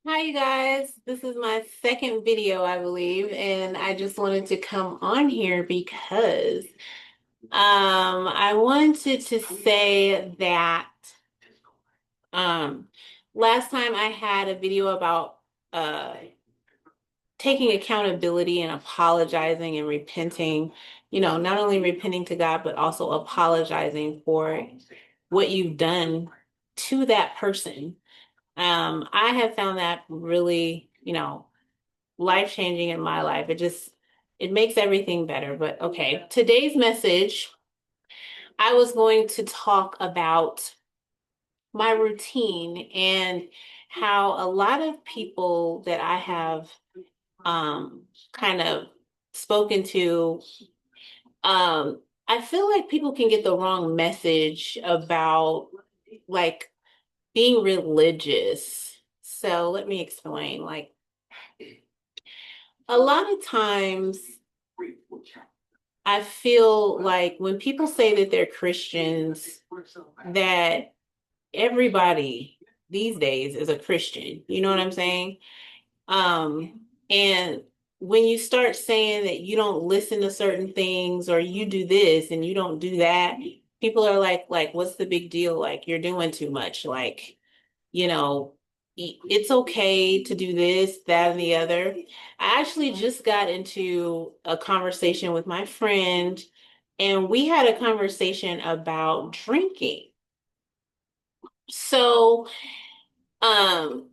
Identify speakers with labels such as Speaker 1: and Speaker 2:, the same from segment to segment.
Speaker 1: Hi, you guys. This is my second video, I believe, and I just wanted to come on here because I wanted to say that um last time I had a video about uh taking accountability and apologizing and repenting, not only repenting to God, but also apologizing for what you've done to that person. I have found that really, life changing in my life. It makes everything better. But okay, today's message, I was going to talk about my routine and how a lot of people that I have kind of spoken to, I feel like people can get the wrong message about like being religious. So let me explain. Like a lot of times I feel like when people say that they're Christians, that everybody these days is a Christian. You know what I'm saying? And when you start saying that you don't listen to certain things or you do this and you don't do that, people are like, what's the big deal? Like you're doing too much. Like, you know, it's okay to do this, that, and the other. I actually just got into a conversation with my friend, and we had a conversation about drinking. So, um,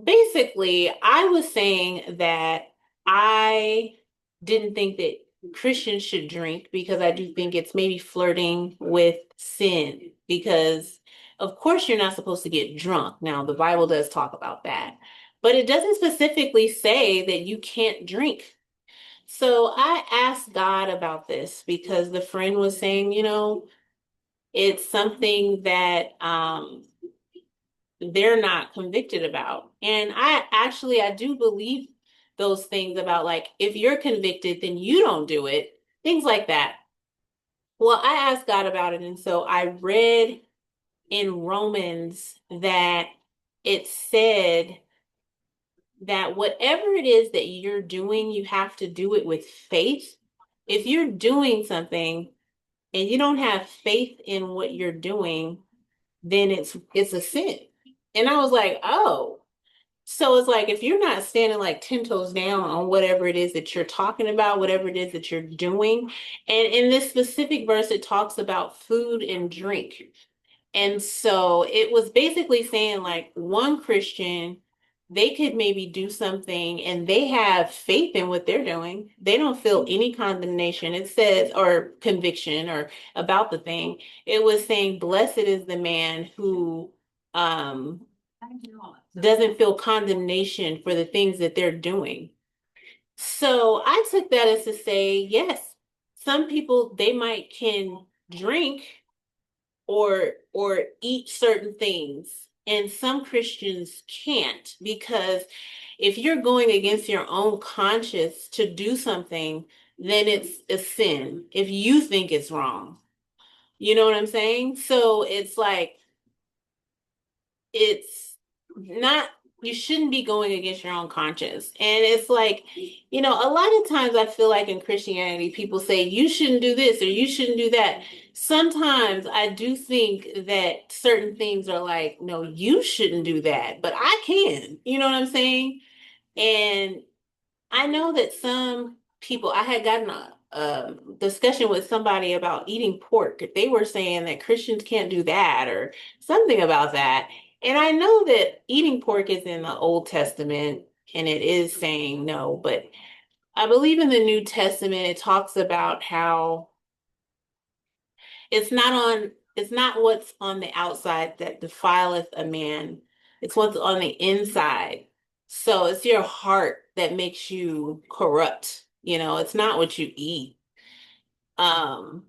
Speaker 1: basically, I was saying that I didn't think that Christians should drink because I do think it's maybe flirting with sin because of course you're not supposed to get drunk. Now, the Bible does talk about that, but it doesn't specifically say that you can't drink. So I asked God about this because the friend was saying, it's something that they're not convicted about. And I do believe those things about like if you're convicted, then you don't do it, things like that. Well, I asked God about it, and so I read in Romans that it said that whatever it is that you're doing, you have to do it with faith. If you're doing something and you don't have faith in what you're doing, then it's a sin. And I was like, oh. So it's like if you're not standing like 10 toes down on whatever it is that you're talking about, whatever it is that you're doing. And in this specific verse, it talks about food and drink. And so it was basically saying like one Christian, they could maybe do something and they have faith in what they're doing. They don't feel any condemnation. It says, or conviction or about the thing. It was saying, blessed is the man who um doesn't feel condemnation for the things that they're doing. So I took that as to say, yes, some people they might can drink or eat certain things, and some Christians can't because if you're going against your own conscience to do something, then it's a sin if you think it's wrong. You know what I'm saying? So it's like it's not you shouldn't be going against your own conscience. And it's like, a lot of times I feel like in Christianity, people say you shouldn't do this or you shouldn't do that. Sometimes I do think that certain things are like, no, you shouldn't do that, but I can. You know what I'm saying? And I know that some people, I had gotten a discussion with somebody about eating pork. They were saying that Christians can't do that or something about that. And I know that eating pork is in the Old Testament and it is saying no, but I believe in the New Testament, it talks about how it's not what's on the outside that defileth a man. It's what's on the inside. So it's your heart that makes you corrupt. It's not what you eat. Um,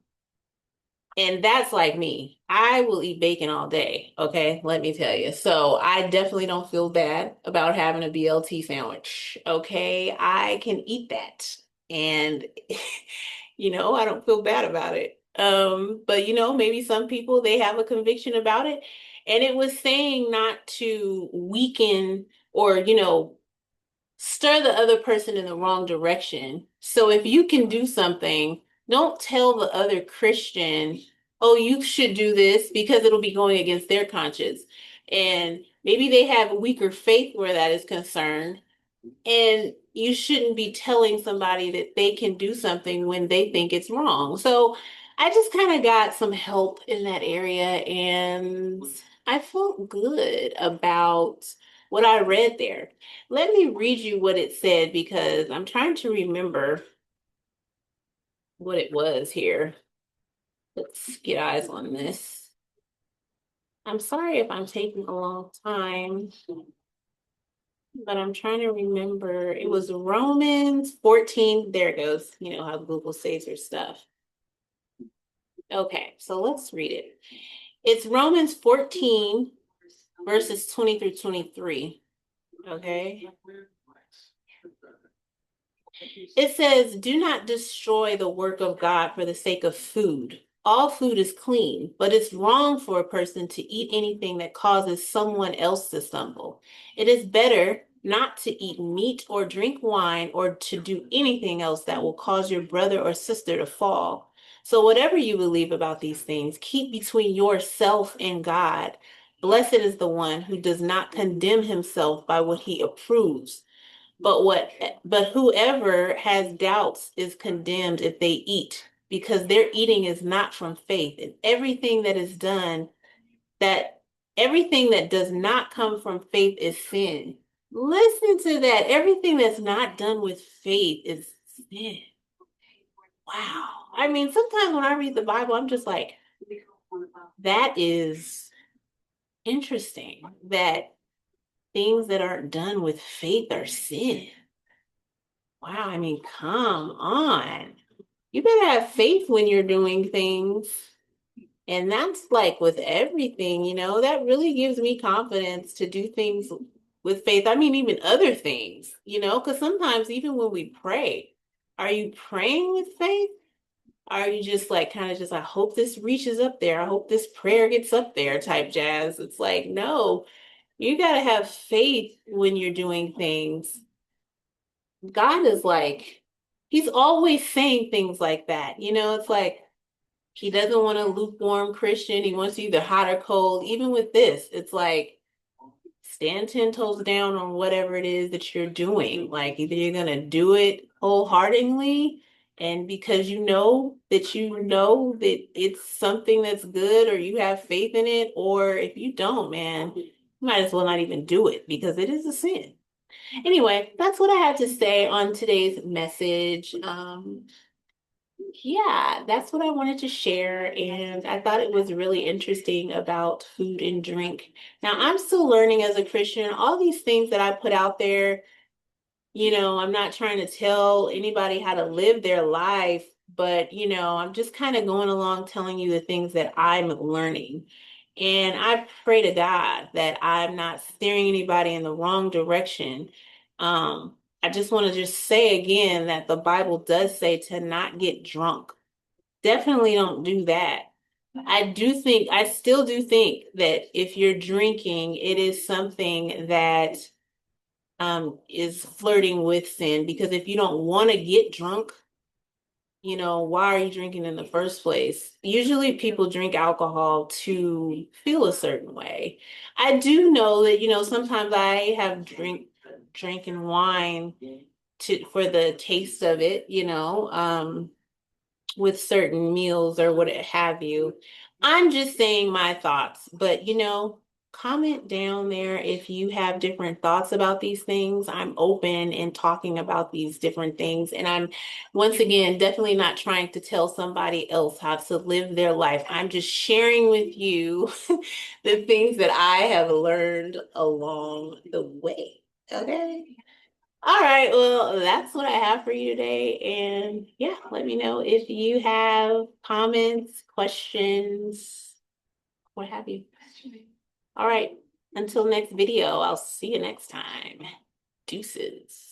Speaker 1: and that's like me. I will eat bacon all day. Okay, let me tell you. So I definitely don't feel bad about having a BLT sandwich. Okay, I can eat that. And I don't feel bad about it. But maybe some people they have a conviction about it. And it was saying not to weaken or, stir the other person in the wrong direction. So if you can do something, don't tell the other Christian, oh, you should do this because it'll be going against their conscience. And maybe they have a weaker faith where that is concerned. And you shouldn't be telling somebody that they can do something when they think it's wrong. So I just kind of got some help in that area and I felt good about what I read there. Let me read you what it said because I'm trying to remember what it was here. Let's get eyes on this. I'm sorry if I'm taking a long time, but I'm trying to remember. It was Romans 14. There it goes. You know how Google saves your stuff. Okay, so let's read it. It's Romans 14, verses 20 through 23. Okay. It says, do not destroy the work of God for the sake of food. All food is clean, but it's wrong for a person to eat anything that causes someone else to stumble. It is better not to eat meat or drink wine or to do anything else that will cause your brother or sister to fall. So whatever you believe about these things, keep between yourself and God. Blessed is the one who does not condemn himself by what he approves. But whoever has doubts is condemned if they eat, because their eating is not from faith. And everything that does not come from faith is sin. Listen to that. Everything that's not done with faith is sin. Wow. I mean, sometimes when I read the Bible, I'm just like, that is interesting that things that aren't done with faith are sin. Wow, I mean, come on. You better have faith when you're doing things. And that's like with everything, that really gives me confidence to do things with faith. I mean, even other things, because sometimes even when we pray, are you praying with faith? Are you just like kind of just, I hope this reaches up there. I hope this prayer gets up there type jazz? It's like, no, you got to have faith when you're doing things. God is like, he's always saying things like that. It's like he doesn't want a lukewarm Christian. He wants you either hot or cold. Even with this, it's like stand 10 toes down on whatever it is that you're doing. Like either you're going to do it wholeheartedly and because you know that it's something that's good or you have faith in it, or if you don't, man, you might as well not even do it because it is a sin. Anyway, that's what I had to say on today's message. Yeah, that's what I wanted to share. And I thought it was really interesting about food and drink. Now, I'm still learning as a Christian, all these things that I put out there, I'm not trying to tell anybody how to live their life, but, I'm just kind of going along telling you the things that I'm learning. And I pray to God that I'm not steering anybody in the wrong direction. I just want to just say again that the Bible does say to not get drunk. Definitely don't do that. I still do think that if you're drinking, it is something that is flirting with sin because if you don't want to get drunk, why are you drinking in the first place? Usually people drink alcohol to feel a certain way. I do know that, sometimes I have drinking wine for the taste of it, with certain meals or what have you. I'm just saying my thoughts, but comment down there if you have different thoughts about these things. I'm open in talking about these different things. And I'm, once again, definitely not trying to tell somebody else how to live their life. I'm just sharing with you the things that I have learned along the way. Okay. All right, well, that's what I have for you today. And yeah, let me know if you have comments, questions, what have you. All right, until next video, I'll see you next time. Deuces.